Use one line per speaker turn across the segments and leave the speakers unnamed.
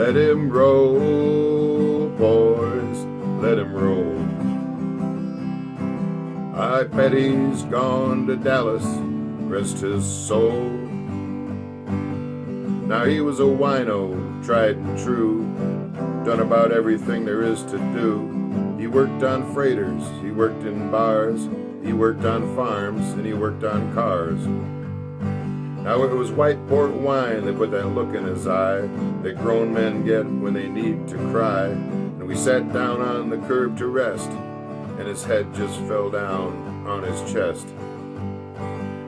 Let him roll, boys, let him roll. I bet he's gone to Dallas, rest his soul. Now he was a wino, tried and true, done about everything there is to do. He worked on freighters, he worked in bars, he worked on farms, and he worked on cars. Now it was white port wine that put that look in his eye that grown men get when they need to cry. And we sat down on the curb to rest, and his head just fell down on his chest.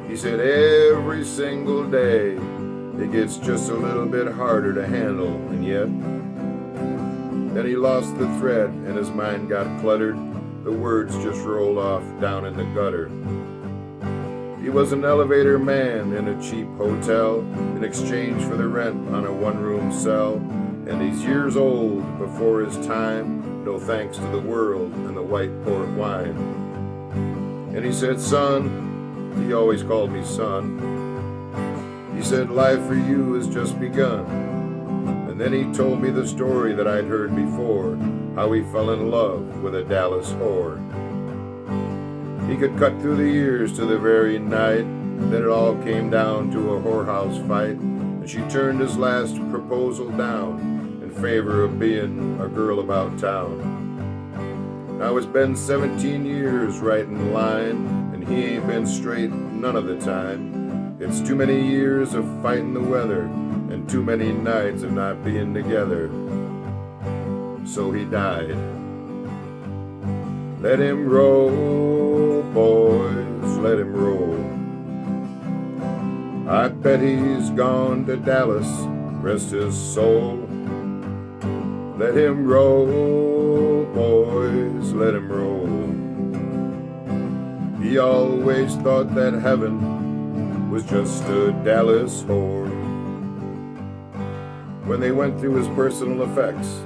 He said every single day it gets just a little bit harder to handle, and yet. Then he lost the thread and his mind got cluttered. The words just rolled off down in the gutter. He was an elevator man in a cheap hotel in exchange for the rent on a one-room cell. And he's years old before his time, no thanks to the world and the white port wine. And he said, son, he always called me son. He said, life for you has just begun. And then he told me the story that I'd heard before, how he fell in love with a Dallas whore. He could cut through the years to the very night that it all came down to a whorehouse fight, and she turned his last proposal down in favor of being a girl about town. Now it's been 17 years right in line, and he ain't been straight none of the time. It's too many years of fighting the weather, and too many nights of not being together. So he died. Let him roll, boys, let him roll. I bet he's gone to Dallas, rest his soul. Let him roll, boys, let him roll. He always thought that heaven was just a Dallas whore. When they went through his personal effects,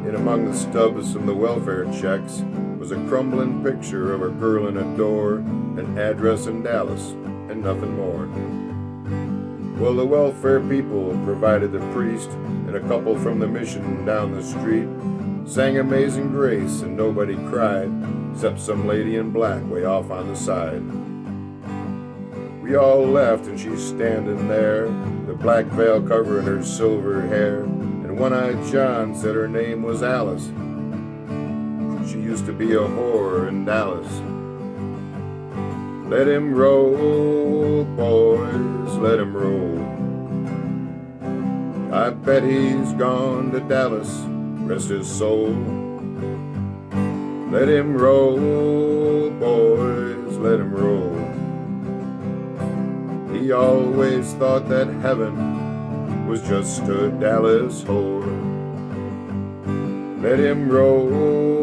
in among the stubs from the welfare checks was a crumbling picture of a girl in a door, an address in Dallas, and nothing more. Well, the welfare people provided the priest and a couple from the mission down the street, sang Amazing Grace, and nobody cried, except some lady in black way off on the side. We all left, and she's standing there, the black veil covering her silver hair, and One-Eyed John said her name was Alice. She used to be a whore in Dallas. Let him roll, boys, let him roll. I bet he's gone to Dallas, rest his soul. Let him roll, boys, let him roll. He always thought that heaven was just a Dallas whore. Let him roll,